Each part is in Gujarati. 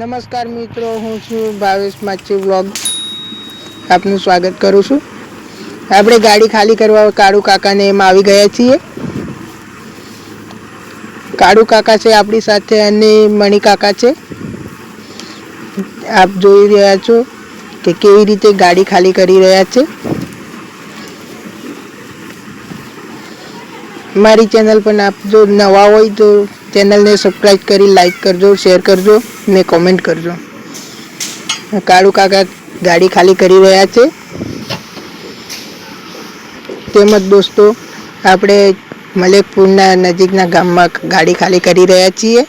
નમસ્કાર મિત્રો, હું છું ભાવેશ માછી વ્લોગ. આપનું સ્વાગત કરું છું. આપણે ગાડી ખાલી કરવા કાળુ કાકાને એમાં આવી ગયા છીએ. કાળુ કાકા છે આપણી સાથે અને મણી કાકા છે. આપ જોઈ રહ્યા છો કે કેવી રીતે ગાડી ખાલી કરી રહ્યા છે. મારી ચેનલ પર આપ જો નવા હોય તો ચેનલને સબસ્ક્રાઈબ કરી લાઈક કરજો, શેર કરજો ને કોમેન્ટ કરજો. કાળુ કાકા ગાડી ખાલી કરી રહ્યા છે. તેમજ દોસ્તો, આપણે મલેકપુરના નજીકના ગામમાં ગાડી ખાલી કરી રહ્યા છીએ.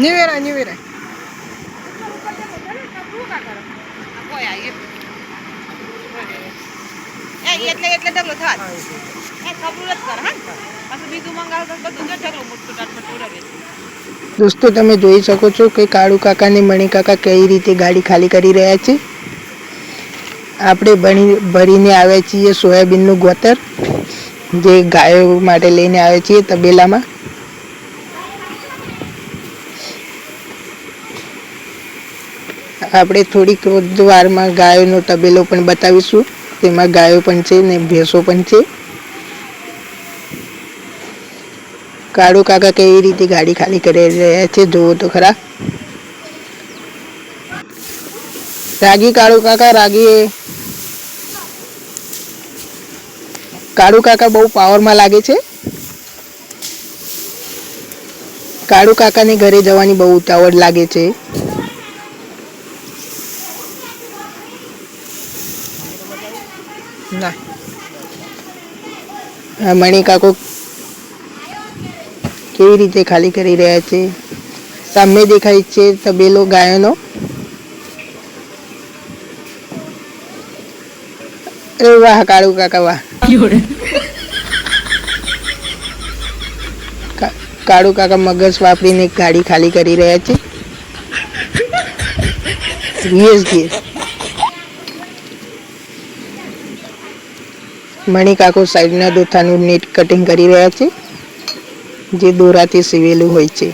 નિવેરા એટલે ડબલો થાત ખબર જ કર. હા, બીજું મંગાવ તો બધું ઢગલું મોટું ટાટ. દોસ્તો, તમે જોઈ શકો છો કે કાળુ કાકા ને મણી કાકા કઈ રીતે ગાડી ખાલી કરી રહ્યા છે. આપણે ભરીને આવ્યા છીએ સોયાબીનનું ગોતર, જે ગાયો માટે લઈને આવ્યા છીએ તબેલામાં. આપણે થોડીક વારમાં ગાયોનો તબેલો પણ બતાવીશું. તેમાં ગાયો પણ છે ને ભેંસો પણ છે. કાળુ કાકા કેવી રીતે ગાડી ખાલી કરી રહ્યા છે જોવો તો ખરા. રાગી કાળુ કાકા, રાગી. કાળુ કાકા બહુ પાવરમાં લાગે છે. કાળુ કાકાને ઘરે જવાની બહુ ઉતાવળ લાગે છે. મણી કાકો કેવી રીતે ખાલી કરી રહ્યા છે. સામે દેખાય છે તબેલો ગાયોનો. અરે વાહ કાળુ કાકા વાહ. કાળુ કાકા મગજ વાપરીને ગાડી ખાલી કરી રહ્યા છે. મણી કાકો સાઈડના દોથાનું નેટ કટિંગ કરી રહ્યા છે, જે દોરાથી સીવેલું હોય છે.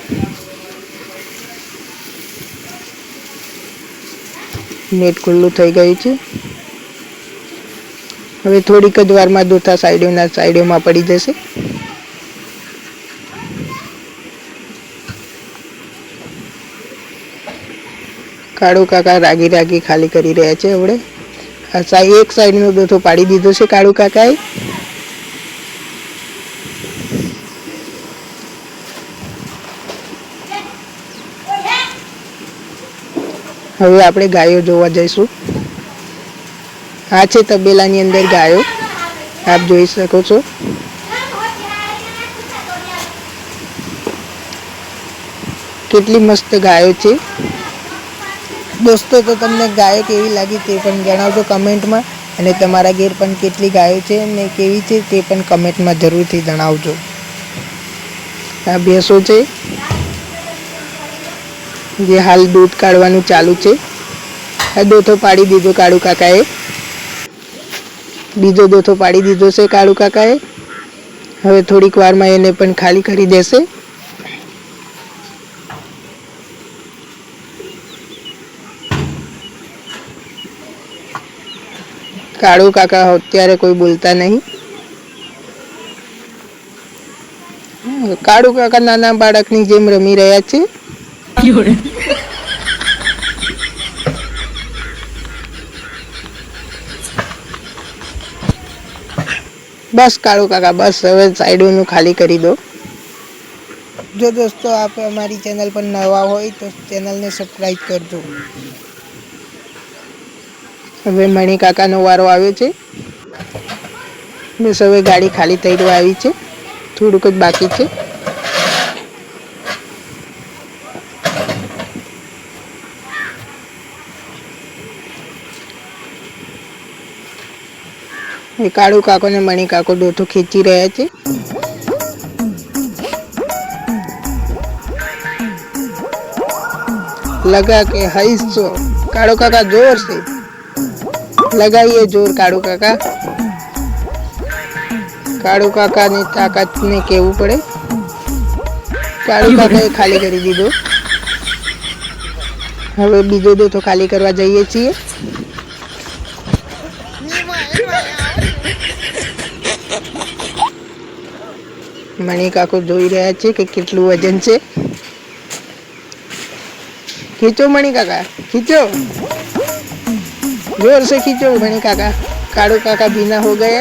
નેટ ખુલ્લું થઈ ગયું છે. હવે થોડીક જ વારમાં દોથા સાઈડોમાં પડી જશે. કાળુ કાકા રાગી ખાલી કરી રહ્યા છે. હવે એક સાઈડનો દોથો પાડી દીધો છે કાળુ કાકાએ. હવે આપણે ગાયો જોવા જઈશું. આ છે તબેલાની અંદર ગાયો, આપ જોઈ શકો છો. કેટલી મસ્ત ગાયો છે. દોસ્તો, તો તમને ગાયો કેવી લાગી તે પણ જણાવજો કમેન્ટમાં, અને તમારા ઘેર પણ કેટલી ગાયો છે અને કેવી છે તે પણ કમેન્ટમાં જરૂરથી જણાવજો. આ ભેંસો છે જે હાલ દૂધ કાઢવાનું ચાલુ છે. આ દોથો પાડી દીધો કાળુ કાકાએ. બીજો દોથો પાડી દીધો છે કાળુ કાકાએ. હવે થોડીક વારમાં એને પણ ખાલી કરી દેશે. કાળુ કાકા અત્યારે કોઈ બોલતા નહીં. કાળુ કાકા નાના બાળકની જેમ રમી રહ્યા છે. બસ કાળુ કાકા, બસ હવે સાઈડોનું ખાલી કરી દો. જો દોસ્તો, આપ અમારી ચેનલ પર નવા હોય તો ચેનલને સબસ્ક્રાઈબ કરજો. હવે મણી કાકાનો વારો આવ્યો છે. બસ હવે ગાડી ખાલી થઈ આવી છે. થોડુંક જ બાકી છે. કાળુ કાકો ને મણી કાકો દોથો ખેંચી રહ્યા છે. लगा के हईस जो काड़ो काका जोर से लगाइए जोर काड़ो काका। કાળુ કાકાની તાકાતને કહેવું પડે. કાળુ કાકાએ ખાલી કરી દીધો. હવે બીજો દોથો ખાલી કરવા જઈએ છીએ. મણી કાકો જોઈ રહ્યા છે કે કેટલું વજન છે. खींचो मणि काका, खींचो, जोर से खींचो मणि काका. काड़ू काका बिना हो गए.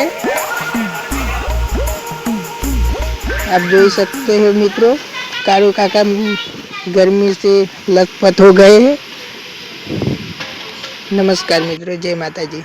आप देख सकते हो मित्रों, काड़ू काका गर्मी से लथपथ हो गए हैं. नमस्कार मित्रों, जय माता जी.